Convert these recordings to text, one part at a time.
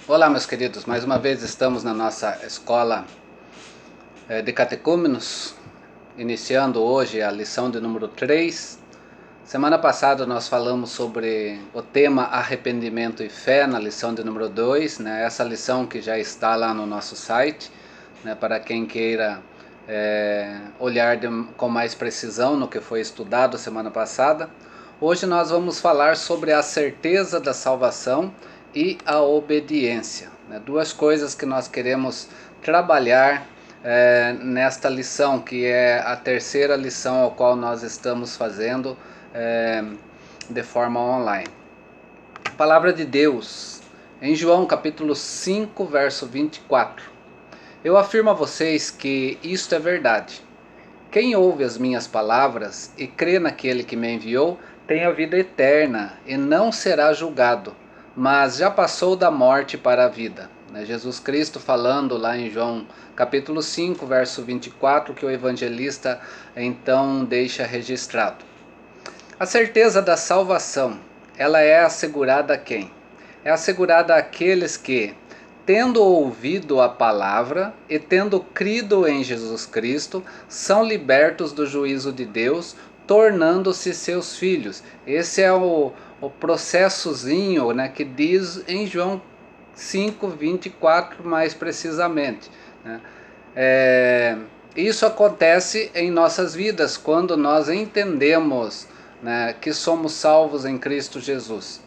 Olá, meus queridos, mais uma vez estamos na nossa escola de catecúmenos, iniciando hoje a lição de número 3. Semana passada nós falamos sobre o tema arrependimento e fé na lição de número 2, né? Essa lição que já está lá no nosso site, né? Para quem queira olhar com mais precisão no que foi estudado semana passada. Hoje nós vamos falar sobre a certeza da salvação e a obediência, né? Duas coisas que nós queremos trabalhar nesta lição, que é a terceira lição ao qual nós estamos fazendo de forma online. A palavra de Deus, em João capítulo 5, verso 24. Eu afirmo a vocês que isto é verdade. Quem ouve as minhas palavras e crê naquele que me enviou, tem a vida eterna e não será julgado, mas já passou da morte para a vida. Jesus Cristo falando lá em João capítulo 5, verso 24, que o evangelista então deixa registrado. A certeza da salvação, ela é assegurada a quem? É assegurada àqueles que, tendo ouvido a palavra e tendo crido em Jesus Cristo, são libertos do juízo de Deus, tornando-se seus filhos. Esse é o processozinho, né, que diz em João 5:24 mais precisamente, né? Isso acontece em nossas vidas quando nós entendemos, né, que somos salvos em Cristo Jesus.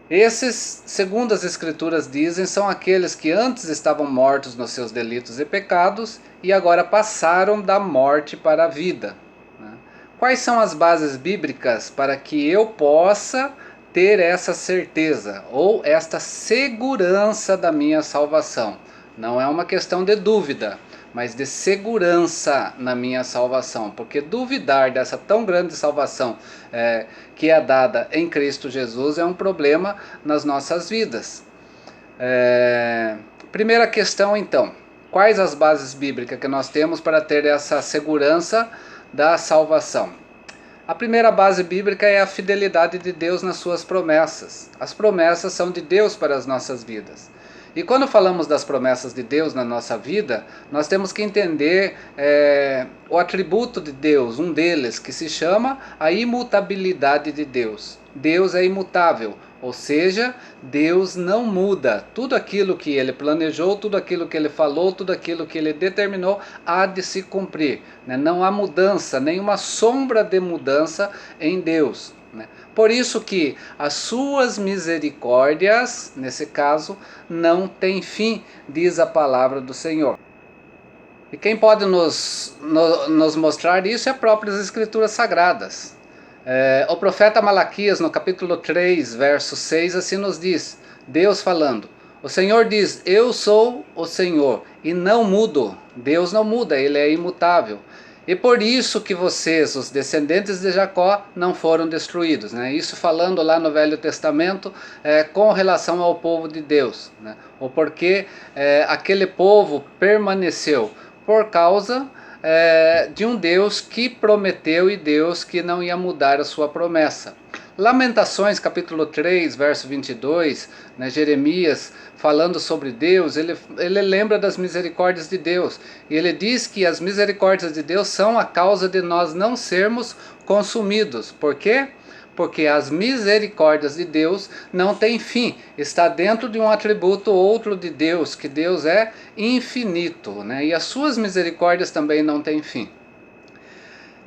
Esses, segundo as Escrituras dizem, são aqueles que antes estavam mortos nos seus delitos e pecados e agora passaram da morte para a vida. Quais são as bases bíblicas para que eu possa ter essa certeza ou esta segurança da minha salvação? Não é uma questão de dúvida, mas de segurança na minha salvação, porque duvidar dessa tão grande salvação que é dada em Cristo Jesus é um problema nas nossas vidas. Primeira questão então, quais as bases bíblicas que nós temos para ter essa segurança da salvação? A primeira base bíblica é a fidelidade de Deus nas suas promessas. As promessas são de Deus para as nossas vidas. E quando falamos das promessas de Deus na nossa vida, nós temos que entender o atributo de Deus, um deles, que se chama a imutabilidade de Deus. Deus é imutável, ou seja, Deus não muda. Tudo aquilo que Ele planejou, tudo aquilo que Ele falou, tudo aquilo que Ele determinou há de se cumprir. Não há mudança, nenhuma sombra de mudança em Deus. Por isso que as suas misericórdias, nesse caso, não têm fim, diz a palavra do Senhor. E quem pode nos mostrar isso é as próprias Escrituras Sagradas. O profeta Malaquias, no capítulo 3, verso 6, assim nos diz, Deus falando, o Senhor diz, eu sou o Senhor, e não mudo. Deus não muda, Ele é imutável. E por isso que vocês, os descendentes de Jacó, não foram destruídos. Isso falando lá no Velho Testamento com relação ao povo de Deus. O porquê aquele povo permaneceu por causa de um Deus que prometeu e Deus que não ia mudar a sua promessa. Lamentações capítulo 3, verso 22, Jeremias falando sobre Deus, ele lembra das misericórdias de Deus. E ele diz que as misericórdias de Deus são a causa de nós não sermos consumidos. Por quê? Porque as misericórdias de Deus não têm fim. Está dentro de um atributo outro de Deus, que Deus é infinito, e as suas misericórdias também não têm fim.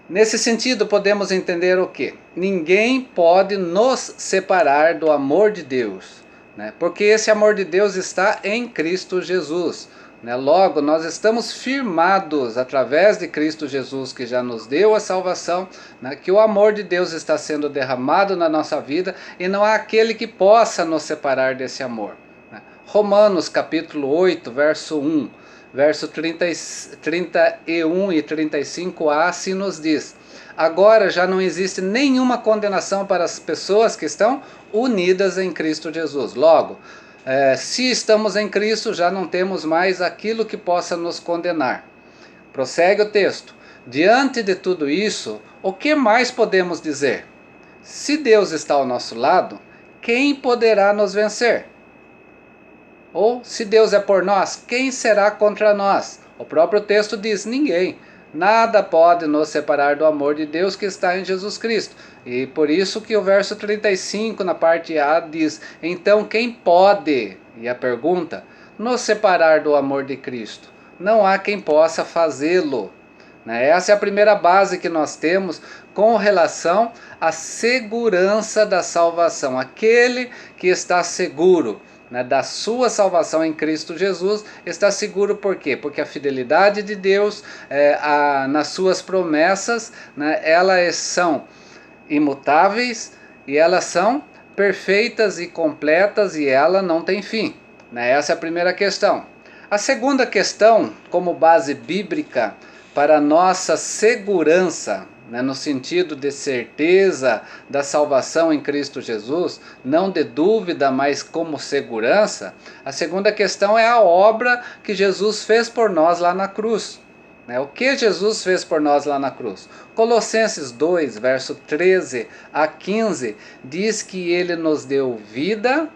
Nesse sentido, podemos entender o quê? Ninguém pode nos separar do amor de Deus, porque esse amor de Deus está em Cristo Jesus. Logo, nós estamos firmados através de Cristo Jesus, que já nos deu a salvação, que o amor de Deus está sendo derramado na nossa vida e não há aquele que possa nos separar desse amor. Romanos capítulo 8, verso 1. Verso 31 e 35a assim nos diz: agora já não existe nenhuma condenação para as pessoas que estão unidas em Cristo Jesus. Logo, se estamos em Cristo, já não temos mais aquilo que possa nos condenar. Prossegue o texto. Diante de tudo isso, o que mais podemos dizer? Se Deus está ao nosso lado, quem poderá nos vencer? Ou, se Deus é por nós, quem será contra nós? O próprio texto diz: ninguém. Nada pode nos separar do amor de Deus que está em Jesus Cristo. E por isso que o verso 35, na parte A, diz: então quem pode? E a pergunta: nos separar do amor de Cristo? Não há quem possa fazê-lo. Essa é a primeira base que nós temos com relação à segurança da salvação. Aquele que está seguro da sua salvação em Cristo Jesus, está seguro por quê? Porque a fidelidade de Deus nas suas promessas, elas são imutáveis e elas são perfeitas e completas e ela não tem fim. Essa é a primeira questão. A segunda questão, como base bíblica para nossa segurança, no sentido de certeza da salvação em Cristo Jesus, não de dúvida, mas como segurança, a segunda questão é a obra que Jesus fez por nós lá na cruz. O que Jesus fez por nós lá na cruz? Colossenses 2, verso 13 a 15, diz que ele nos deu vida,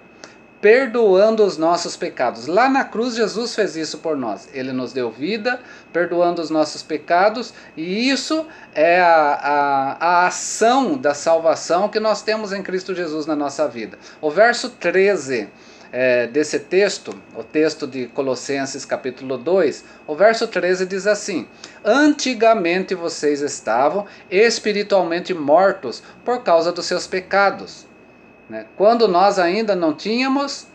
perdoando os nossos pecados. Lá na cruz Jesus fez isso por nós. Ele nos deu vida, perdoando os nossos pecados, e isso é a ação da salvação que nós temos em Cristo Jesus na nossa vida. O verso 13 desse texto, o texto de Colossenses capítulo 2, o verso 13 diz assim: antigamente vocês estavam espiritualmente mortos por causa dos seus pecados. Quando nós ainda não tínhamos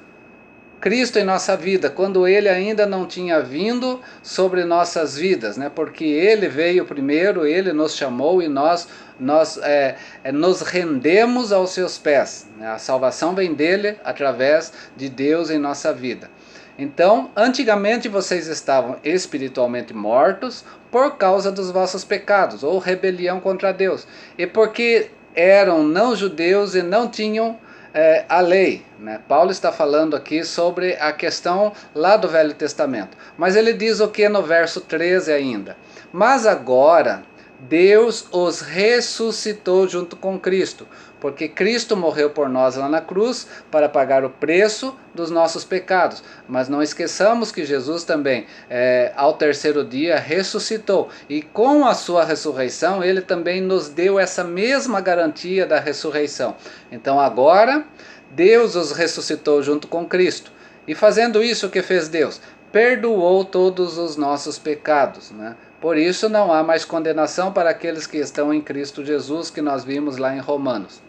Cristo em nossa vida, quando Ele ainda não tinha vindo sobre nossas vidas, porque Ele veio primeiro, Ele nos chamou e nós nos rendemos aos seus pés. A salvação vem dele através de Deus em nossa vida. Então, antigamente vocês estavam espiritualmente mortos por causa dos vossos pecados, ou rebelião contra Deus, e porque eram não judeus e não tinham a lei. Paulo está falando aqui sobre a questão lá do Velho Testamento. Mas ele diz o que no verso 13 ainda? Mas agora Deus os ressuscitou junto com Cristo, porque Cristo morreu por nós lá na cruz para pagar o preço dos nossos pecados. Mas não esqueçamos que Jesus também, ao terceiro dia, ressuscitou. E com a sua ressurreição, ele também nos deu essa mesma garantia da ressurreição. Então agora, Deus os ressuscitou junto com Cristo. E fazendo isso, o que fez Deus? Perdoou todos os nossos pecados. Por isso não há mais condenação para aqueles que estão em Cristo Jesus, que nós vimos lá em Romanos.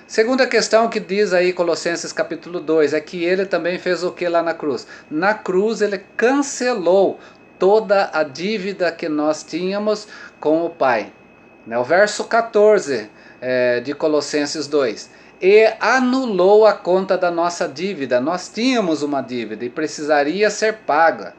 Segunda questão que diz aí Colossenses capítulo 2, é que ele também fez o que lá na cruz? Na cruz ele cancelou toda a dívida que nós tínhamos com o Pai. O verso 14 de Colossenses 2. E anulou a conta da nossa dívida. Nós tínhamos uma dívida e precisaria ser paga,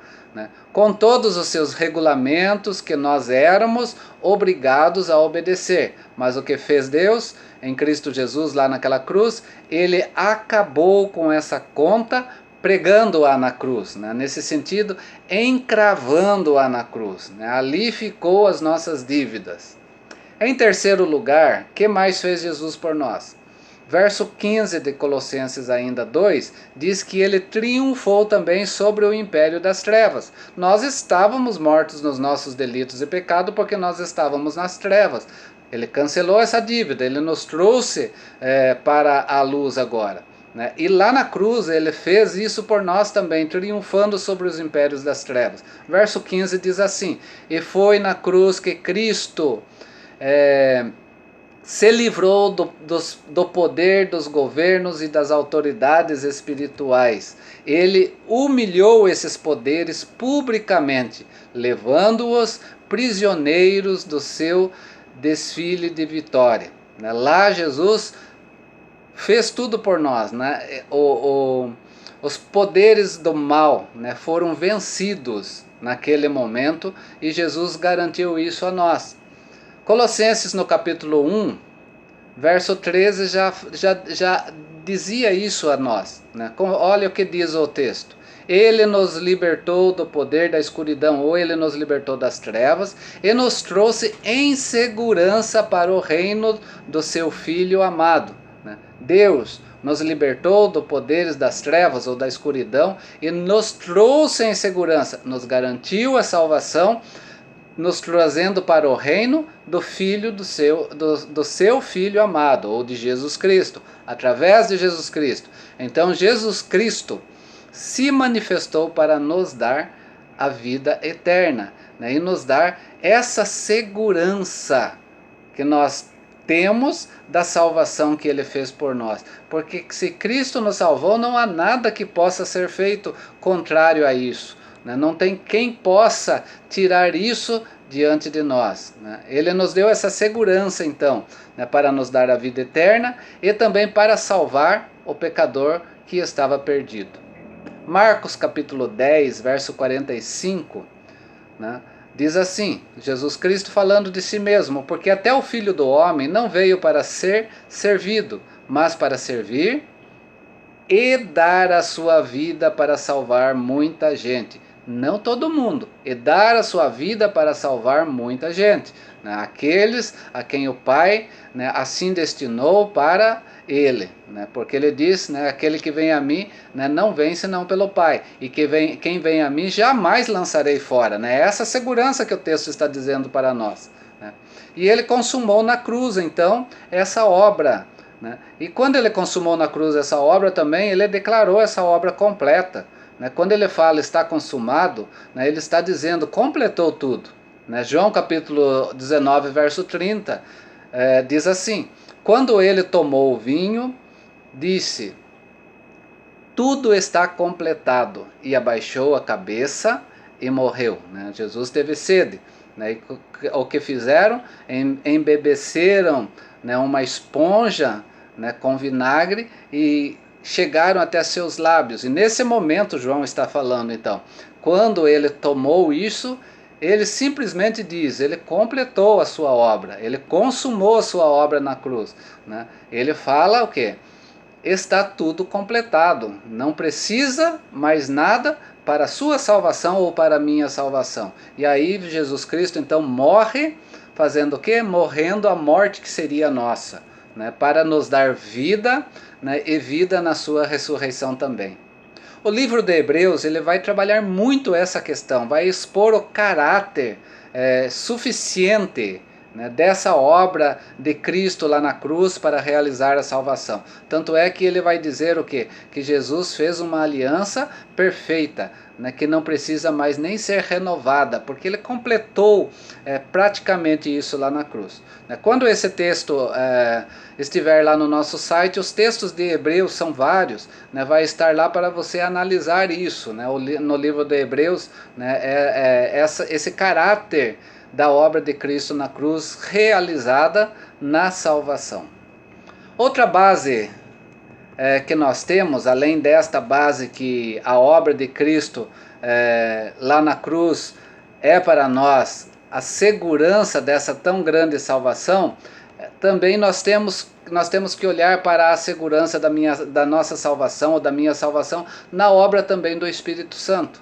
com todos os seus regulamentos que nós éramos obrigados a obedecer. Mas o que fez Deus em Cristo Jesus lá naquela cruz? Ele acabou com essa conta pregando-a na cruz, nesse sentido, encravando-a na cruz. Ali ficou as nossas dívidas. Em terceiro lugar, o que mais fez Jesus por nós? Verso 15 de Colossenses ainda 2, diz que ele triunfou também sobre o império das trevas. Nós estávamos mortos nos nossos delitos e pecados porque nós estávamos nas trevas. Ele cancelou essa dívida, ele nos trouxe para a luz agora. E lá na cruz ele fez isso por nós também, triunfando sobre os impérios das trevas. Verso 15 diz assim: e foi na cruz que Cristo se livrou do poder dos governos e das autoridades espirituais. Ele humilhou esses poderes publicamente, levando-os prisioneiros do seu desfile de vitória. Lá Jesus fez tudo por nós. Os poderes do mal foram vencidos naquele momento e Jesus garantiu isso a nós. Colossenses no capítulo 1, verso 13 já dizia isso a nós. Olha o que diz o texto. Ele nos libertou do poder da escuridão, ou ele nos libertou das trevas, e nos trouxe em segurança para o reino do seu Filho amado. Deus nos libertou do poderes das trevas ou da escuridão e nos trouxe em segurança, nos garantiu a salvação, nos trazendo para o reino do Filho do seu Filho amado, ou de Jesus Cristo, através de Jesus Cristo. Então Jesus Cristo se manifestou para nos dar a vida eterna, né, e nos dar essa segurança que nós temos da salvação que ele fez por nós. Porque se Cristo nos salvou, não há nada que possa ser feito contrário a isso. Não tem quem possa tirar isso diante de nós. Ele nos deu essa segurança, então, para nos dar a vida eterna e também para salvar o pecador que estava perdido. Marcos capítulo 10, verso 45, diz assim, Jesus Cristo falando de si mesmo, porque até o Filho do Homem não veio para ser servido, mas para servir e dar a sua vida para salvar muita gente. Não todo mundo, e dar a sua vida para salvar muita gente. Aqueles a quem o Pai assim destinou para ele. Porque ele diz, aquele que vem a mim não vem senão pelo Pai. E quem vem a mim jamais lançarei fora. Essa segurança que o texto está dizendo para nós. E ele consumou na cruz, então, essa obra. E quando ele consumou na cruz essa obra também, ele declarou essa obra completa. Quando ele fala está consumado, ele está dizendo completou tudo. João capítulo 19, verso 30, diz assim, quando ele tomou o vinho, disse, tudo está completado, e abaixou a cabeça e morreu. Jesus teve sede. O que fizeram? Embebeceram uma esponja com vinagre e chegaram até seus lábios. E nesse momento João está falando, então, quando ele tomou isso, ele simplesmente diz, ele completou a sua obra, ele consumou a sua obra na cruz. Ele fala o quê? Está tudo completado, não precisa mais nada para a sua salvação ou para a minha salvação. E aí Jesus Cristo então morre, fazendo o quê? Morrendo a morte que seria nossa, para nos dar vida, e vida na sua ressurreição também. O livro de Hebreus ele vai trabalhar muito essa questão, vai expor o caráter suficiente dessa obra de Cristo lá na cruz para realizar a salvação. Tanto é que ele vai dizer o quê? Que Jesus fez uma aliança perfeita, que não precisa mais nem ser renovada, porque ele completou praticamente isso lá na cruz. Quando esse texto estiver lá no nosso site, os textos de Hebreus são vários, vai estar lá para você analisar isso, no livro de Hebreus, esse caráter da obra de Cristo na cruz realizada na salvação. Outra base que nós temos, além desta base que a obra de Cristo lá na cruz é para nós a segurança dessa tão grande salvação, também nós temos que olhar para a segurança da nossa salvação ou da minha salvação na obra também do Espírito Santo.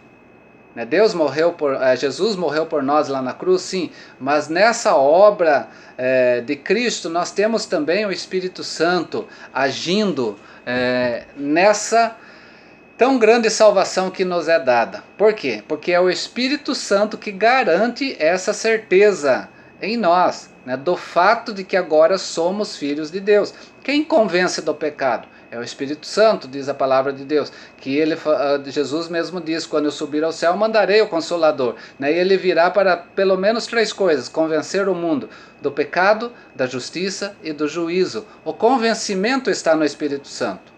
Jesus morreu por nós lá na cruz, sim, mas nessa obra de Cristo nós temos também o Espírito Santo agindo nessa tão grande salvação que nos é dada. Por quê? Porque é o Espírito Santo que garante essa certeza em nós, do fato de que agora somos filhos de Deus. Quem convence do pecado? É o Espírito Santo, diz a palavra de Deus, que Jesus mesmo diz, quando eu subir ao céu, mandarei o Consolador. E ele virá para pelo menos 3 coisas, convencer o mundo do pecado, da justiça e do juízo. O convencimento está no Espírito Santo.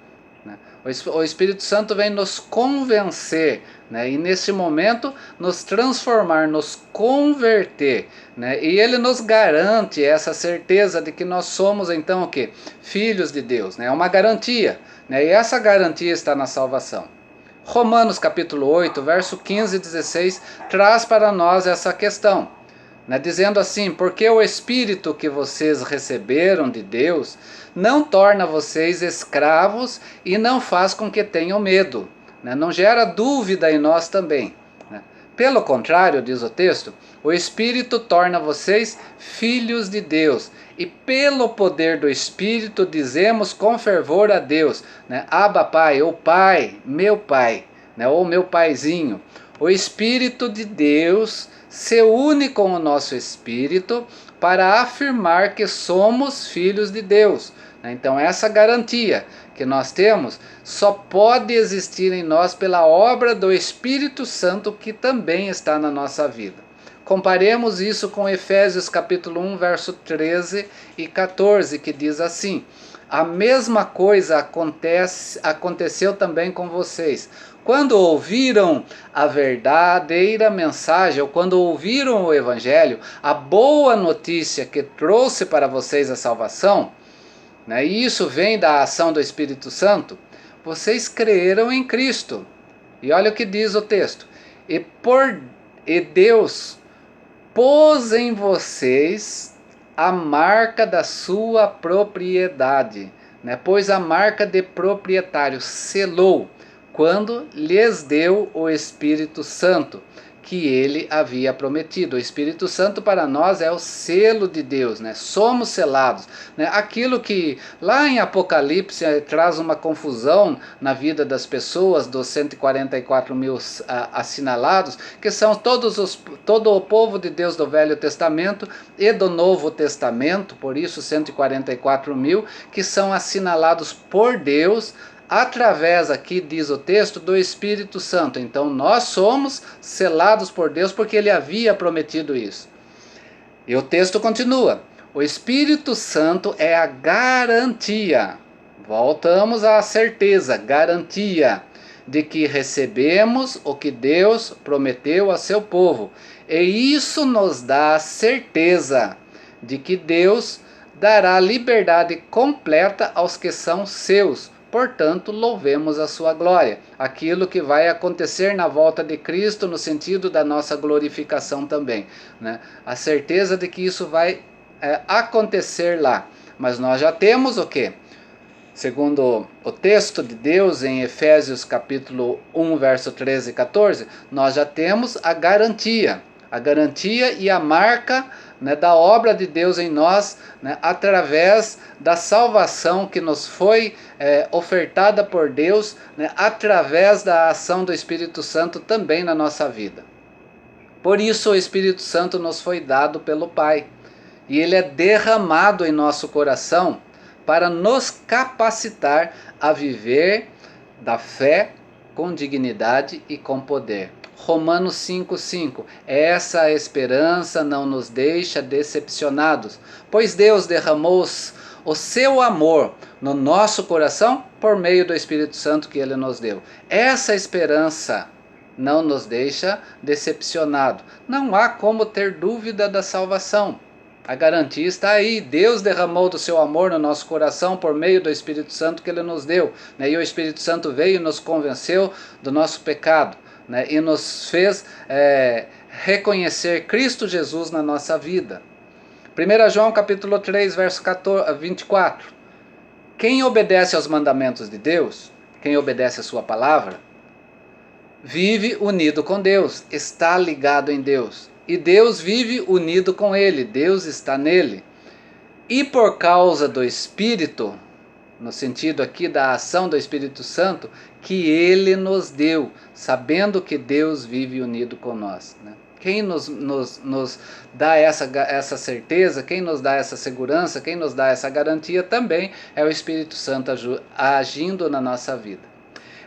O Espírito Santo vem nos convencer, e nesse momento nos transformar, nos converter, e ele nos garante essa certeza de que nós somos então o quê? Filhos de Deus, é uma garantia, e essa garantia está na salvação. Romanos capítulo 8, verso 15 e 16 traz para nós essa questão, dizendo assim, porque o Espírito que vocês receberam de Deus não torna vocês escravos e não faz com que tenham medo, não gera dúvida em nós também. Pelo contrário, diz o texto, o Espírito torna vocês filhos de Deus. E pelo poder do Espírito dizemos com fervor a Deus, né? Abba Pai, ou Pai, né? Ou meu paizinho. O Espírito de Deus se une com o nosso espírito para afirmar que somos filhos de Deus. Então essa garantia que nós temos só pode existir em nós pela obra do Espírito Santo que também está na nossa vida. Comparemos isso com Efésios capítulo 1, verso 13 e 14, que diz assim: a mesma coisa aconteceu também com vocês. Quando ouviram a verdadeira mensagem, ou quando ouviram o Evangelho, a boa notícia que trouxe para vocês a salvação, né, e isso vem da ação do Espírito Santo, vocês creram em Cristo. E olha o que diz o texto: e Deus pôs em vocês a marca da sua propriedade, né? Pois a marca de proprietário, selou, quando lhes deu o Espírito Santo, que ele havia prometido. O Espírito Santo para nós é o selo de Deus, né? Somos selados, né? Aquilo que lá em Apocalipse traz uma confusão na vida das pessoas, dos 144 mil assinalados, que são todo o povo de Deus do Velho Testamento e do Novo Testamento, por isso 144 mil, que são assinalados por Deus, através, aqui diz o texto, do Espírito Santo. Então nós somos selados por Deus porque ele havia prometido isso. E o texto continua: o Espírito Santo é a garantia, voltamos à certeza, garantia, de que recebemos o que Deus prometeu a seu povo. E isso nos dá a certeza de que Deus dará liberdade completa aos que são seus. Portanto, louvemos a sua glória. Aquilo que vai acontecer na volta de Cristo, no sentido da nossa glorificação também, né? A certeza de que isso vai acontecer lá. Mas nós já temos o quê? Segundo o texto de Deus em Efésios capítulo 1, verso 13 e 14, nós já temos a garantia e a marca, né, da obra de Deus em nós, né, através da salvação que nos foi ofertada por Deus, né, através da ação do Espírito Santo também na nossa vida. Por isso o Espírito Santo nos foi dado pelo Pai, e ele é derramado em nosso coração para nos capacitar a viver da fé com dignidade e com poder. Romanos 5,5. Essa esperança não nos deixa decepcionados, pois Deus derramou o seu amor no nosso coração por meio do Espírito Santo que ele nos deu. Essa esperança não nos deixa decepcionados. Não há como ter dúvida da salvação. A garantia está aí. Deus derramou do seu amor no nosso coração por meio do Espírito Santo que ele nos deu, né? E o Espírito Santo veio e nos convenceu do nosso pecado, né? E nos fez reconhecer Cristo Jesus na nossa vida. 1 João capítulo 3, verso 24. Quem obedece aos mandamentos de Deus, quem obedece a sua palavra, vive unido com Deus, está ligado em Deus. E Deus vive unido com ele, Deus está nele. E por causa do Espírito, no sentido aqui da ação do Espírito Santo, que ele nos deu, sabendo que Deus vive unido com nós, né? Quem nos dá essa certeza, quem nos dá essa segurança, quem nos dá essa garantia também é o Espírito Santo agindo na nossa vida.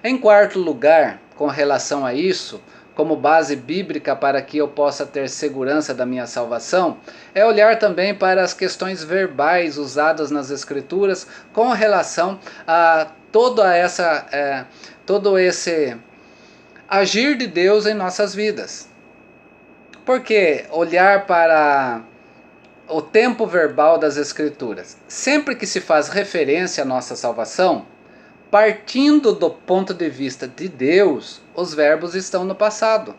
Em quarto lugar, com relação a isso, como base bíblica para que eu possa ter segurança da minha salvação, é olhar também para as questões verbais usadas nas Escrituras com relação a todo esse agir de Deus em nossas vidas. Porque olhar para o tempo verbal das Escrituras, sempre que se faz referência à nossa salvação, partindo do ponto de vista de Deus, os verbos estão no passado,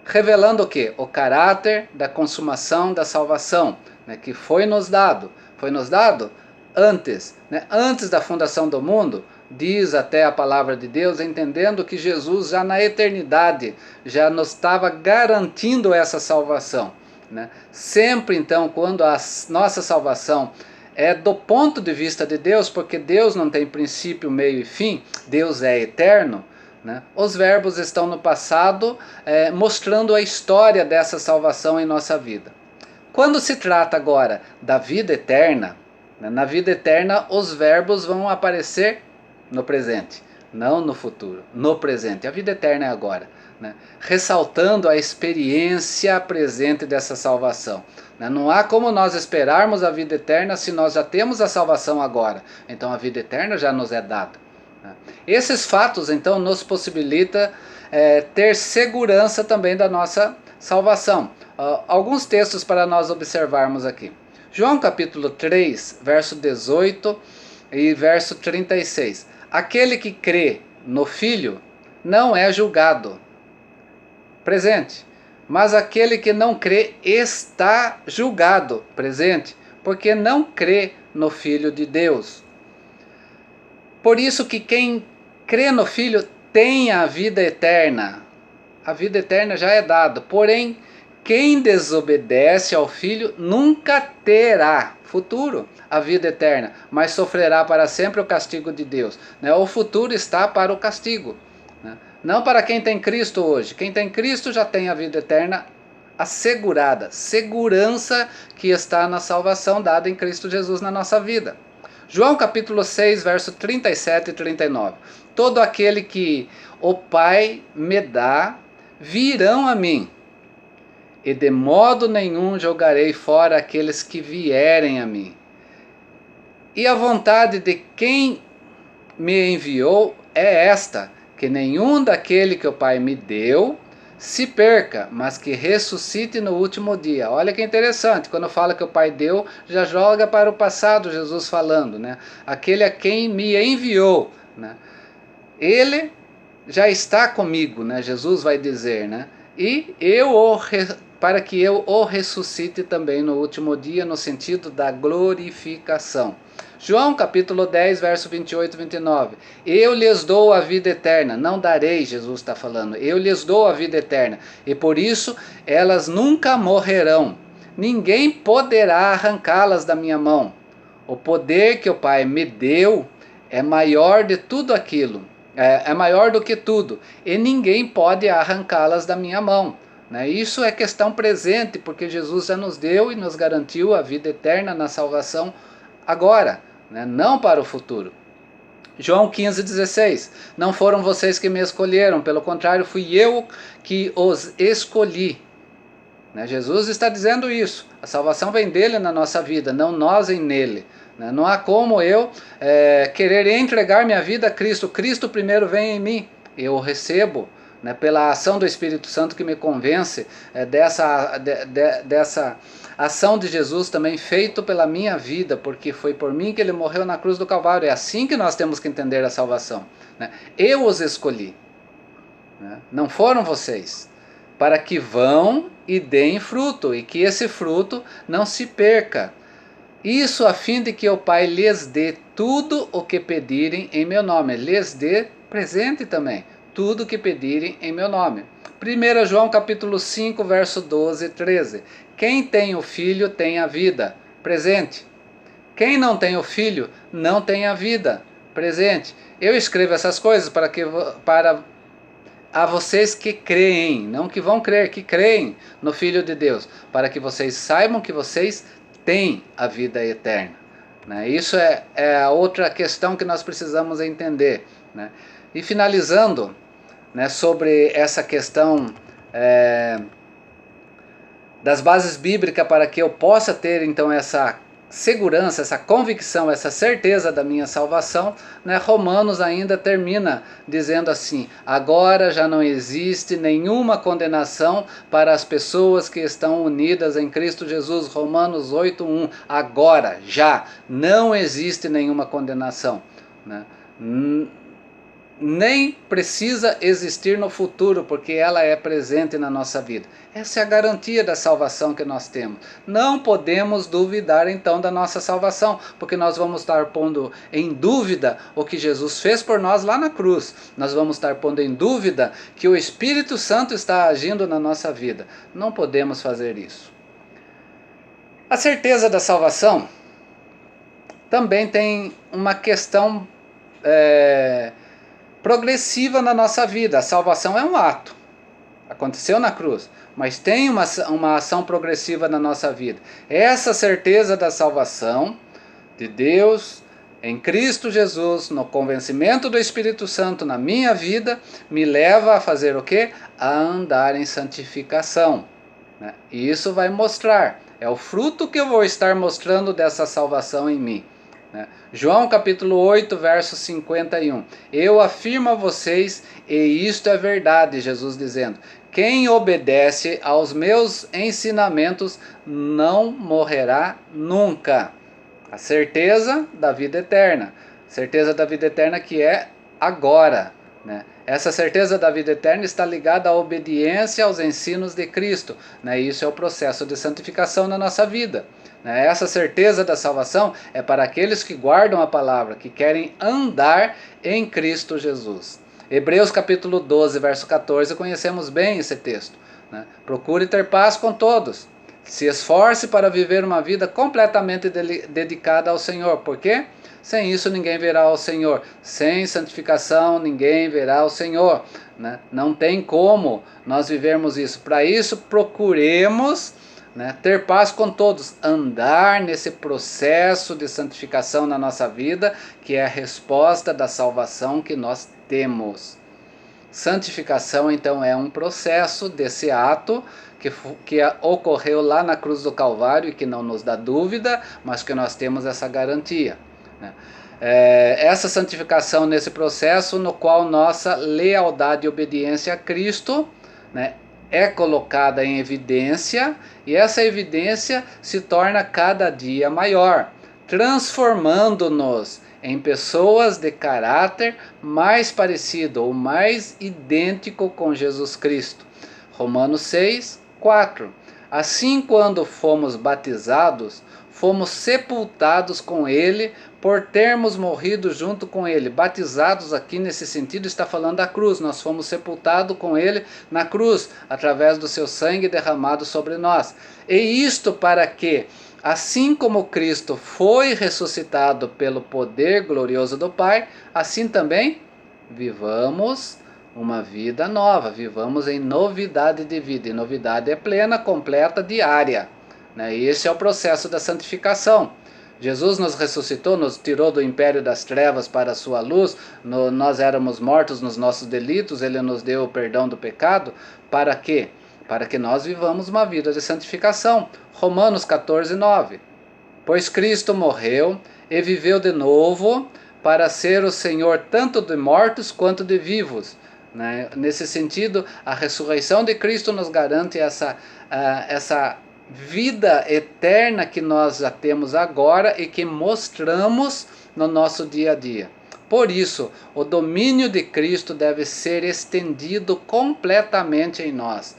revelando o quê? O caráter da consumação da salvação, né, que foi nos dado antes, né, antes da fundação do mundo. diz até a palavra de Deus, entendendo que Jesus já na eternidade já nos estava garantindo essa salvação, né? Sempre então, quando a nossa salvação é do ponto de vista de Deus, porque Deus não tem princípio, meio e fim, Deus é eterno, né? Os verbos estão no passado, mostrando a história dessa salvação em nossa vida. Quando se trata agora da vida eterna, né, na vida eterna os verbos vão aparecer no presente, não no futuro, no presente. A vida eterna é agora, né? Ressaltando a experiência presente dessa salvação. Né? Não há como nós esperarmos a vida eterna se nós já temos a salvação agora. Então a vida eterna já nos é dada. Né? Esses fatos então nos possibilita ter segurança também da nossa salvação. Alguns textos para nós observarmos aqui. João capítulo 3, verso 18 e verso 36. Aquele que crê no Filho não é julgado. Presente. Mas aquele que não crê está julgado. Presente. Porque não crê no Filho de Deus. Por isso que quem crê no Filho tem a vida eterna. A vida eterna já é dada. Porém, quem desobedece ao Filho nunca terá, futuro, a vida eterna, mas sofrerá para sempre o castigo de Deus. O futuro está para o castigo, não para quem tem Cristo hoje. Quem tem Cristo já tem a vida eterna assegurada, segurança que está na salvação dada em Cristo Jesus na nossa vida. João capítulo 6, verso 37 e 39. Todo aquele que o Pai me dá, virão a mim, e de modo nenhum jogarei fora aqueles que vierem a mim. E a vontade de quem me enviou é esta, que nenhum daquele que o Pai me deu se perca, mas que ressuscite no último dia. Olha que interessante, quando fala que o Pai deu, já joga para o passado Jesus falando, né? Aquele a quem me enviou, né? Ele já está comigo, né? Jesus vai dizer, né? E para que eu o ressuscite também no último dia, no sentido da glorificação. João capítulo 10, verso 28 e 29. Eu lhes dou a vida eterna, não darei, Jesus está falando, eu lhes dou a vida eterna, e por isso elas nunca morrerão. Ninguém poderá arrancá-las da minha mão. O poder que o Pai me deu é maior de tudo aquilo, é maior do que tudo, e ninguém pode arrancá-las da minha mão. Isso é questão presente, porque Jesus já nos deu e nos garantiu a vida eterna na salvação agora, não para o futuro. João 15,16. Não foram vocês que me escolheram, pelo contrário, fui eu que os escolhi. Jesus está dizendo isso. A salvação vem dele na nossa vida, não nós em nele. Não há como eu querer entregar minha vida a Cristo. Cristo primeiro vem em mim, eu o recebo, pela ação do Espírito Santo que me convence dessa ação de Jesus também feito pela minha vida, porque foi por mim que ele morreu na cruz do Calvário. É assim que nós temos que entender a salvação. Eu os escolhi, não foram vocês, para que vão e deem fruto, e que esse fruto não se perca. Isso a fim de que o Pai lhes dê tudo o que pedirem em meu nome. Lhes dê presente também, tudo o que pedirem em meu nome. 1 João capítulo 5, verso 12 e 13. Quem tem o Filho tem a vida. Presente. Quem não tem o Filho não tem a vida. Presente. Eu escrevo essas coisas para a vocês que creem, não que vão crer, que creem no Filho de Deus, para que vocês saibam que vocês têm a vida eterna. Isso é a outra questão que nós precisamos entender. E finalizando, sobre essa questão das bases bíblicas para que eu possa ter então essa segurança, essa convicção, essa certeza da minha salvação, Romanos ainda termina dizendo assim: agora já não existe nenhuma condenação para as pessoas que estão unidas em Cristo Jesus. Romanos 8:1. Agora já não existe nenhuma condenação. nem precisa existir no futuro, porque ela é presente na nossa vida. Essa é a garantia da salvação que nós temos. Não podemos duvidar então da nossa salvação, porque nós vamos estar pondo em dúvida o que Jesus fez por nós lá na cruz. Nós vamos estar pondo em dúvida que o Espírito Santo está agindo na nossa vida. Não podemos fazer isso. A certeza da salvação também tem uma questão progressiva na nossa vida. A salvação é um ato, aconteceu na cruz, mas tem uma ação progressiva na nossa vida. Essa certeza da salvação de Deus em Cristo Jesus, no convencimento do Espírito Santo na minha vida, me leva a fazer o quê? A andar em santificação. E isso vai mostrar, é o fruto que eu vou estar mostrando dessa salvação em mim. João capítulo 8, verso 51. Eu afirmo a vocês, e isto é verdade, Jesus dizendo, quem obedece aos meus ensinamentos não morrerá nunca. A certeza da vida eterna. Certeza da vida eterna que é agora. Essa certeza da vida eterna está ligada à obediência aos ensinos de Cristo. Isso é o processo de santificação na nossa vida. Essa certeza da salvação é para aqueles que guardam a palavra, que querem andar em Cristo Jesus. Hebreus capítulo 12, verso 14, conhecemos bem esse texto. Procure ter paz com todos. Se esforce para viver uma vida completamente dedicada ao Senhor. Por quê? Sem isso ninguém verá ao Senhor. Sem santificação ninguém verá o Senhor. Não tem como nós vivermos isso. Para isso procuremos ter paz com todos. Andar nesse processo de santificação na nossa vida, que é a resposta da salvação que nós temos. Santificação então é um processo desse ato que ocorreu lá na cruz do Calvário e que não nos dá dúvida, mas que nós temos essa garantia. Essa santificação nesse processo no qual nossa lealdade e obediência a Cristo é colocada em evidência, e essa evidência se torna cada dia maior, transformando-nos em pessoas de caráter mais parecido ou mais idêntico com Jesus Cristo. Romanos 6, 4. Assim, quando fomos batizados, fomos sepultados com Ele por termos morrido junto com Ele. Batizados aqui nesse sentido está falando da cruz. Nós fomos sepultados com Ele na cruz, através do seu sangue derramado sobre nós. E isto para que, assim como Cristo foi ressuscitado pelo poder glorioso do Pai, assim também vivamos uma vida nova, vivamos em novidade de vida. E novidade é plena, completa, diária. Esse é o processo da santificação. Jesus nos ressuscitou, nos tirou do império das trevas para a sua luz. Nós éramos mortos nos nossos delitos, Ele nos deu o perdão do pecado. Para quê? Para que nós vivamos uma vida de santificação. Romanos 14, 9. Pois Cristo morreu e viveu de novo para ser o Senhor tanto de mortos quanto de vivos. Nesse sentido, a ressurreição de Cristo nos garante essa vida eterna que nós já temos agora e que mostramos no nosso dia a dia. Por isso, o domínio de Cristo deve ser estendido completamente em nós,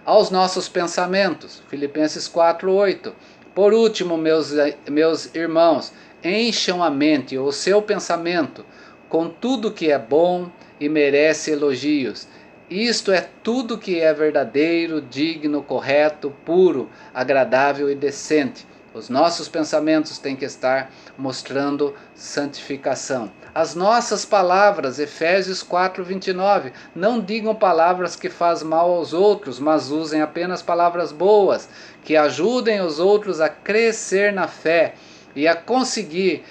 aos nossos pensamentos. Filipenses 4:8. Por último, meus irmãos, encham a mente, o seu pensamento, com tudo que é bom e merece elogios. Isto é tudo que é verdadeiro, digno, correto, puro, agradável e decente. Os nossos pensamentos têm que estar mostrando santificação. As nossas palavras, Efésios 4:29, não digam palavras que fazem mal aos outros, mas usem apenas palavras boas, que ajudem os outros a crescer na fé e a conseguir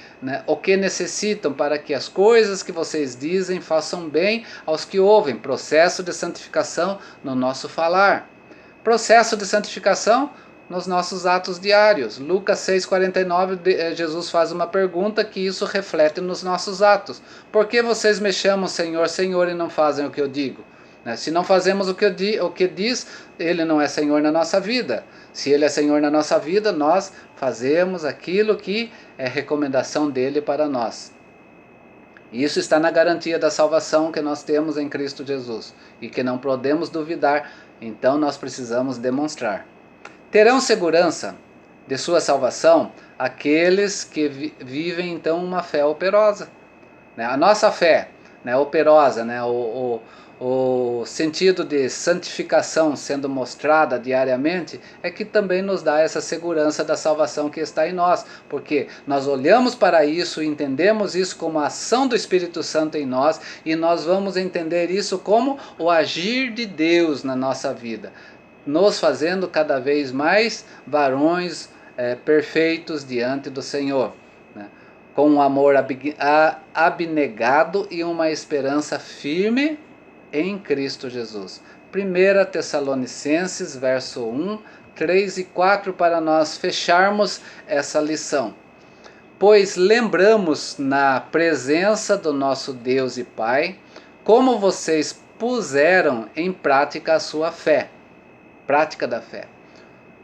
o que necessitam para que as coisas que vocês dizem façam bem aos que ouvem. Processo de santificação no nosso falar. Processo de santificação nos nossos atos diários. Lucas 6,49, Jesus faz uma pergunta que isso reflete nos nossos atos. Por que vocês me chamam Senhor, Senhor e não fazem o que eu digo? Se não fazemos o que diz, Ele não é Senhor na nossa vida. Se Ele é Senhor na nossa vida, nós fazemos aquilo que é recomendação dEle para nós. E isso está na garantia da salvação que nós temos em Cristo Jesus e que não podemos duvidar, então nós precisamos demonstrar. Terão segurança de sua salvação aqueles que vivem então uma fé operosa. Né? A nossa fé, né, operosa, né, o sentido de santificação sendo mostrada diariamente, é que também nos dá essa segurança da salvação que está em nós, porque nós olhamos para isso, entendemos isso como a ação do Espírito Santo em nós, e nós vamos entender isso como o agir de Deus na nossa vida, nos fazendo cada vez mais varões perfeitos diante do Senhor, né? Com um amor abnegado e uma esperança firme em Cristo Jesus. 1 Tessalonicenses, verso 1, 3 e 4, para nós fecharmos essa lição. Pois lembramos na presença do nosso Deus e Pai, como vocês puseram em prática a sua fé, prática da fé.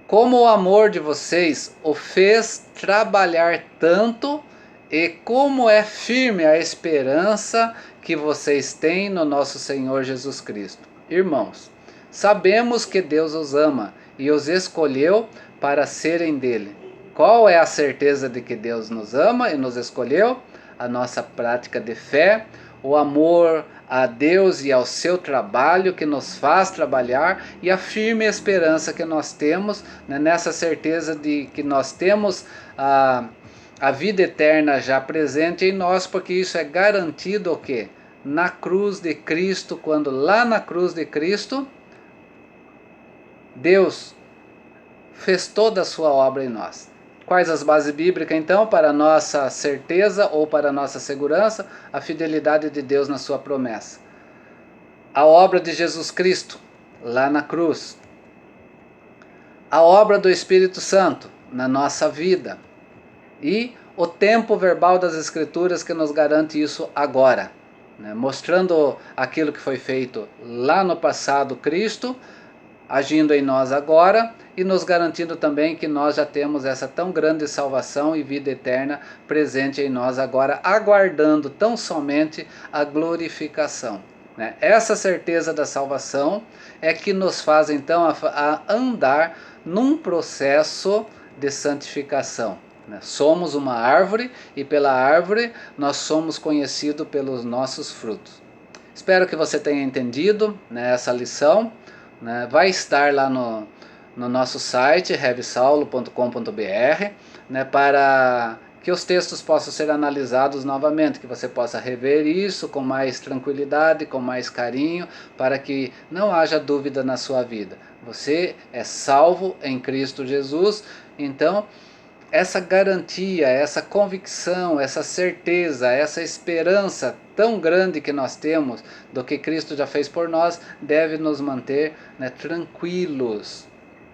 Como o amor de vocês o fez trabalhar tanto e como é firme a esperança que vocês têm no nosso Senhor Jesus Cristo. Irmãos, sabemos que Deus os ama e os escolheu para serem dele. Qual é a certeza de que Deus nos ama e nos escolheu? A nossa prática de fé, o amor a Deus e ao seu trabalho que nos faz trabalhar e a firme esperança que nós temos, né, nessa certeza de que nós temos a vida eterna já presente em nós, porque isso é garantido o quê? Na cruz de Cristo, quando lá na cruz de Cristo, Deus fez toda a sua obra em nós. Quais as bases bíblicas, então, para a nossa certeza ou para a nossa segurança? A fidelidade de Deus na sua promessa. A obra de Jesus Cristo, lá na cruz. A obra do Espírito Santo na nossa vida. E o tempo verbal das Escrituras que nos garante isso agora, né? Mostrando aquilo que foi feito lá no passado, Cristo, agindo em nós agora e nos garantindo também que nós já temos essa tão grande salvação e vida eterna presente em nós agora, aguardando tão somente a glorificação. Né? Essa certeza da salvação é que nos faz então a andar num processo de santificação. Somos uma árvore e pela árvore nós somos conhecidos pelos nossos frutos. Espero que você tenha entendido, né, essa lição. Né, vai estar lá no nosso site revsaulo.com.br, né, para que os textos possam ser analisados novamente, que você possa rever isso com mais tranquilidade, com mais carinho, para que não haja dúvida na sua vida. Você é salvo em Cristo Jesus, então essa garantia, essa convicção, essa certeza, essa esperança tão grande que nós temos do que Cristo já fez por nós, deve nos manter, né, tranquilos,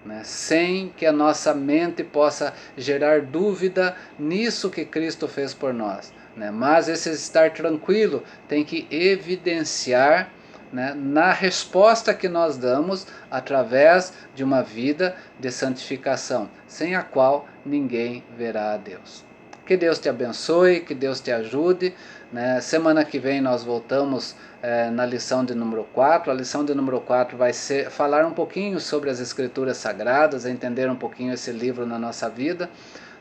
né, sem que a nossa mente possa gerar dúvida nisso que Cristo fez por nós. Né? Mas esse estar tranquilo tem que evidenciar, né, na resposta que nós damos através de uma vida de santificação, sem a qual ninguém verá a Deus. Que Deus te abençoe, que Deus te ajude. Né? Semana que vem nós voltamos na lição de número 4. A lição de número 4 vai ser falar um pouquinho sobre as Escrituras Sagradas, entender um pouquinho esse livro na nossa vida,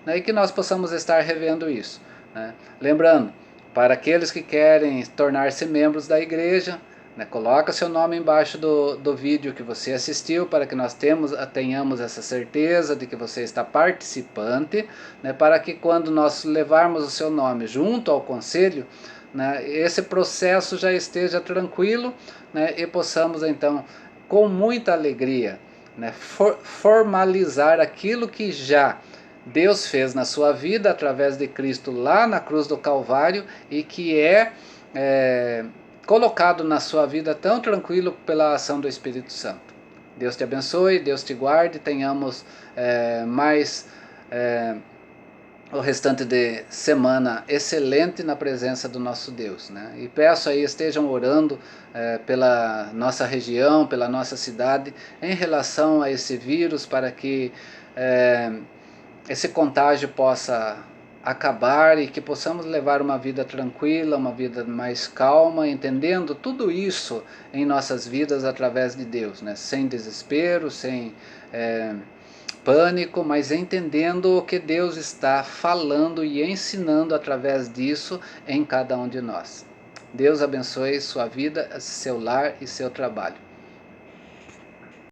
né? E que nós possamos estar revendo isso. Né? Lembrando, para aqueles que querem tornar-se membros da igreja, né, coloca seu nome embaixo do vídeo que você assistiu, para que nós tenhamos essa certeza de que você está participante, né, para que quando nós levarmos o seu nome junto ao conselho, né, esse processo já esteja tranquilo, né, e possamos então, com muita alegria, né, formalizar aquilo que já Deus fez na sua vida através de Cristo lá na cruz do Calvário e que é colocado na sua vida tão tranquilo pela ação do Espírito Santo. Deus te abençoe, Deus te guarde, tenhamos mais o restante de semana excelente na presença do nosso Deus. Né? E peço aí, estejam orando pela nossa região, pela nossa cidade, em relação a esse vírus, para que esse contágio possa acabar e que possamos levar uma vida tranquila, uma vida mais calma, entendendo tudo isso em nossas vidas através de Deus, né? Sem desespero, sem pânico, mas entendendo o que Deus está falando e ensinando através disso em cada um de nós. Deus abençoe sua vida, seu lar e seu trabalho.